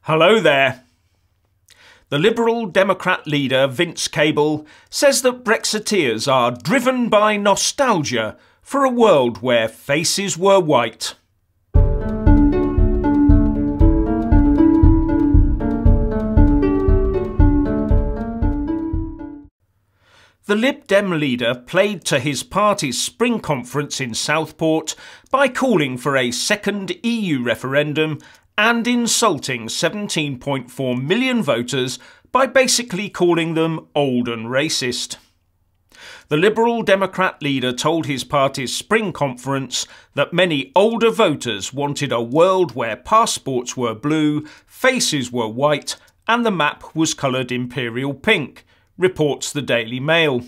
Hello there. The Liberal Democrat leader Vince Cable says that Brexiteers are driven by nostalgia for a world where faces were white. The Lib Dem leader played to his party's spring conference in Southport by calling for a second EU referendum and insulting 17.4 million voters by basically calling them old and racist. The Liberal Democrat leader told his party's spring conference that many older voters wanted a world where passports were blue, faces were white and the map was coloured imperial pink, reports the Daily Mail,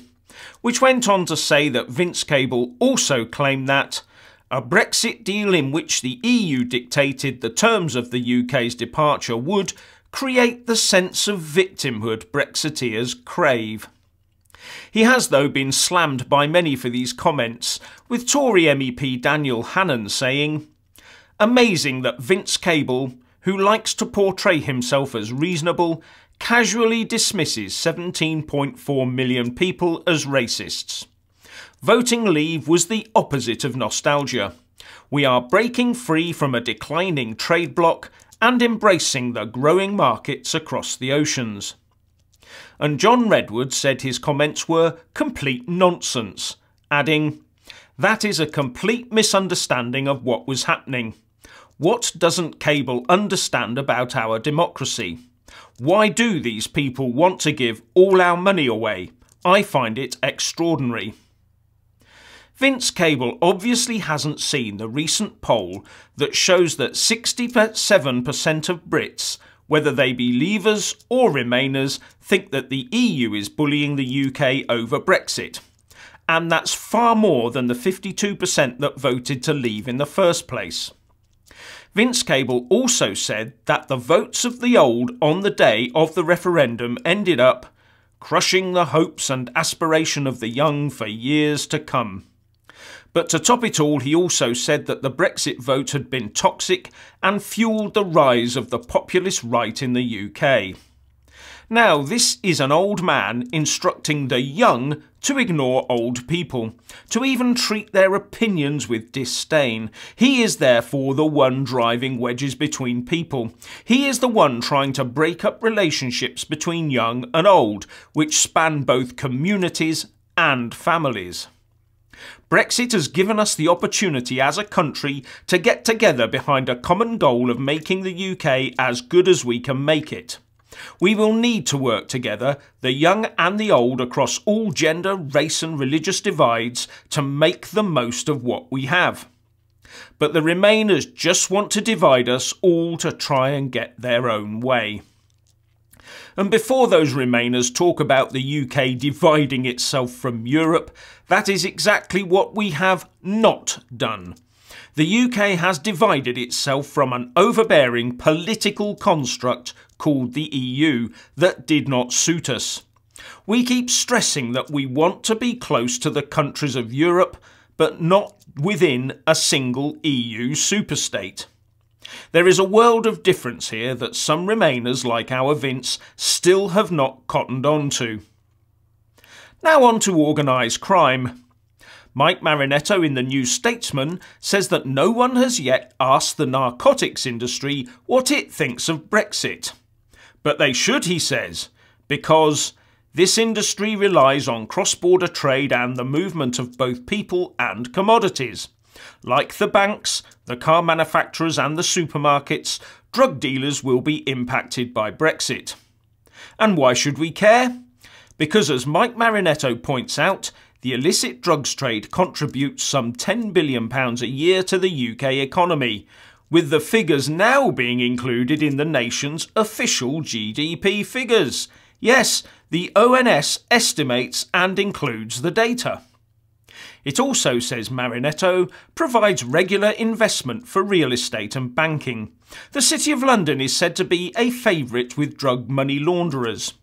which went on to say that Vince Cable also claimed that a Brexit deal in which the EU dictated the terms of the UK's departure would create the sense of victimhood Brexiteers crave. He has, though, been slammed by many for these comments, with Tory MEP Daniel Hannan saying, "Amazing that Vince Cable, who likes to portray himself as reasonable, casually dismisses 17.4 million people as racists. Voting Leave was the opposite of nostalgia. We are breaking free from a declining trade bloc and embracing the growing markets across the oceans." And John Redwood said his comments were complete nonsense, adding, "That is a complete misunderstanding of what was happening. What doesn't Cable understand about our democracy? Why do these people want to give all our money away? I find it extraordinary." Vince Cable obviously hasn't seen the recent poll that shows that 67% of Brits, whether they be Leavers or Remainers, think that the EU is bullying the UK over Brexit. And that's far more than the 52% that voted to leave in the first place. Vince Cable also said that the votes of the old on the day of the referendum ended up crushing the hopes and aspiration of the young for years to come. But to top it all, he also said that the Brexit vote had been toxic and fuelled the rise of the populist right in the UK. Now, this is an old man instructing the young to ignore old people, to even treat their opinions with disdain. He is therefore the one driving wedges between people. He is the one trying to break up relationships between young and old, which span both communities and families. Brexit has given us the opportunity as a country to get together behind a common goal of making the UK as good as we can make it. We will need to work together, the young and the old, across all gender, race and religious divides to make the most of what we have. But the Remainers just want to divide us all to try and get their own way. And before those Remainers talk about the UK dividing itself from Europe, that is exactly what we have not done. The UK has divided itself from an overbearing political construct called the EU that did not suit us. We keep stressing that we want to be close to the countries of Europe, but not within a single EU superstate. There is a world of difference here that some Remainers like our Vince still have not cottoned on to. Now on to organised crime. Mike Marinetto in the New Statesman says that no one has yet asked the narcotics industry what it thinks of Brexit. But they should, he says, because this industry relies on cross-border trade and the movement of both people and commodities. Like the banks, the car manufacturers and the supermarkets, drug dealers will be impacted by Brexit. And why should we care? Because, as Mike Marinetto points out, the illicit drugs trade contributes some £10 billion a year to the UK economy, with the figures now being included in the nation's official GDP figures. Yes, the ONS estimates and includes the data. It also, says Marinetto, provides regular investment for real estate and banking. The City of London is said to be a favourite with drug money launderers.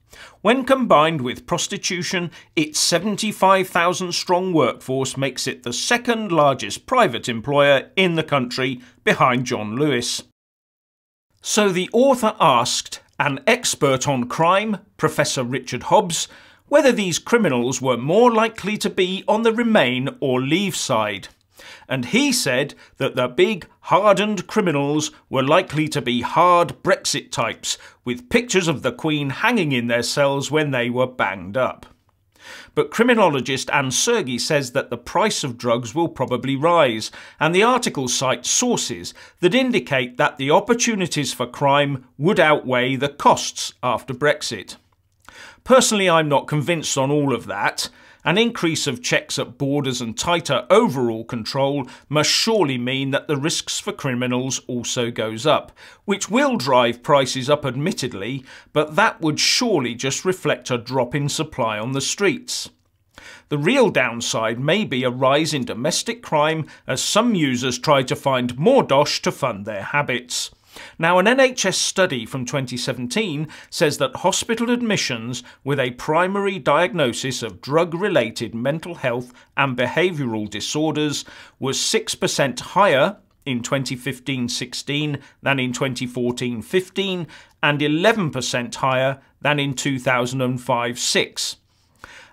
When combined with prostitution, its 75,000-strong workforce makes it the second largest private employer in the country, behind John Lewis. So the author asked an expert on crime, Professor Richard Hobbs, whether these criminals were more likely to be on the Remain or Leave side. And he said that the big, hardened criminals were likely to be hard Brexit types, with pictures of the Queen hanging in their cells when they were banged up. But criminologist Anne Sergi says that the price of drugs will probably rise, and the article cites sources that indicate that the opportunities for crime would outweigh the costs after Brexit. Personally, I'm not convinced on all of that. An increase of checks at borders and tighter overall control must surely mean that the risks for criminals also goes up, which will drive prices up admittedly, but that would surely just reflect a drop in supply on the streets. The real downside may be a rise in domestic crime as some users try to find more dosh to fund their habits. Now, an NHS study from 2017 says that hospital admissions with a primary diagnosis of drug-related mental health and behavioural disorders was 6% higher in 2015-16 than in 2014-15 and 11% higher than in 2005-6.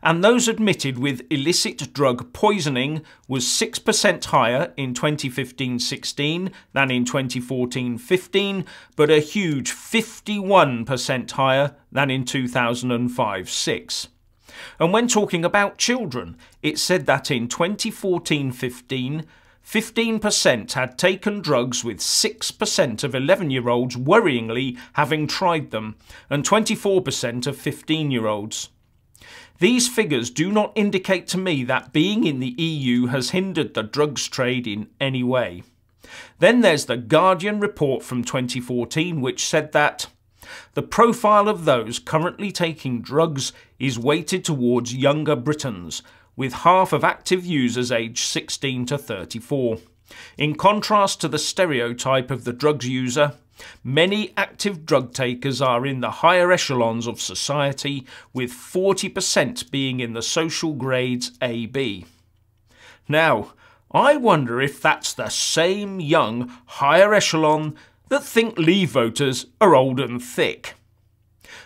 And those admitted with illicit drug poisoning was 6% higher in 2015-16 than in 2014-15, but a huge 51% higher than in 2005-6. And when talking about children, it said that in 2014-15, 15% had taken drugs, with 6% of 11-year-olds worryingly having tried them, and 24% of 15-year-olds. These figures do not indicate to me that being in the EU has hindered the drugs trade in any way. Then there's the Guardian report from 2014 which said that the profile of those currently taking drugs is weighted towards younger Britons, with half of active users aged 16 to 34. In contrast to the stereotype of the drugs user, many active drug takers are in the higher echelons of society, with 40% being in the social grades AB. Now, I wonder if that's the same young, higher echelon that think Leave voters are old and thick.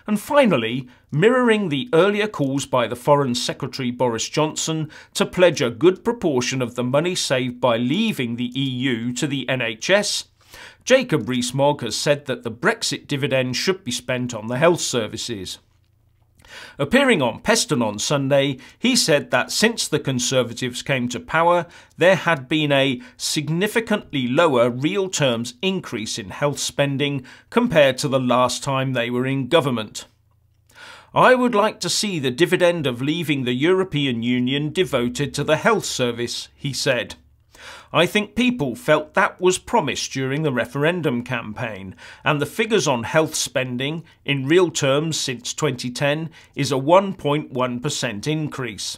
And finally, mirroring the earlier calls by the Foreign Secretary Boris Johnson to pledge a good proportion of the money saved by leaving the EU to the NHS, Jacob Rees-Mogg has said that the Brexit dividend should be spent on the health services. Appearing on Peston on Sunday, he said that since the Conservatives came to power, there had been a significantly lower real terms increase in health spending compared to the last time they were in government. I would like to see the dividend of leaving the European Union devoted to the health service, he said. I think people felt that was promised during the referendum campaign, and the figures on health spending, in real terms since 2010, is a 1.1% increase.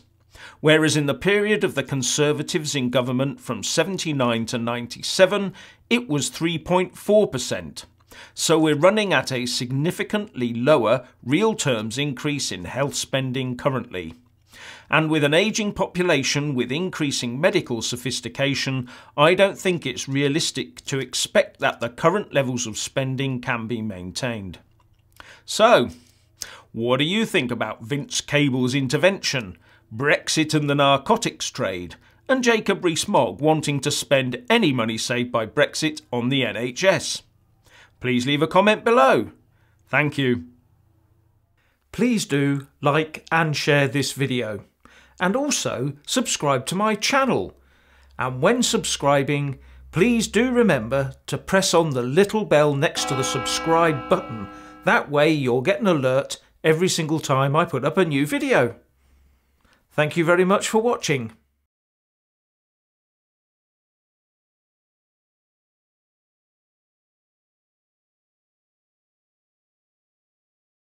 Whereas in the period of the Conservatives in government from 79 to 97, it was 3.4%. So we're running at a significantly lower real terms increase in health spending currently. And with an ageing population with increasing medical sophistication, I don't think it's realistic to expect that the current levels of spending can be maintained. So, what do you think about Vince Cable's intervention, Brexit and the narcotics trade, and Jacob Rees-Mogg wanting to spend any money saved by Brexit on the NHS? Please leave a comment below. Thank you. Please do like and share this video, and also subscribe to my channel. And when subscribing, please do remember to press on the little bell next to the subscribe button. That way you'll get an alert every single time I put up a new video. Thank you very much for watching.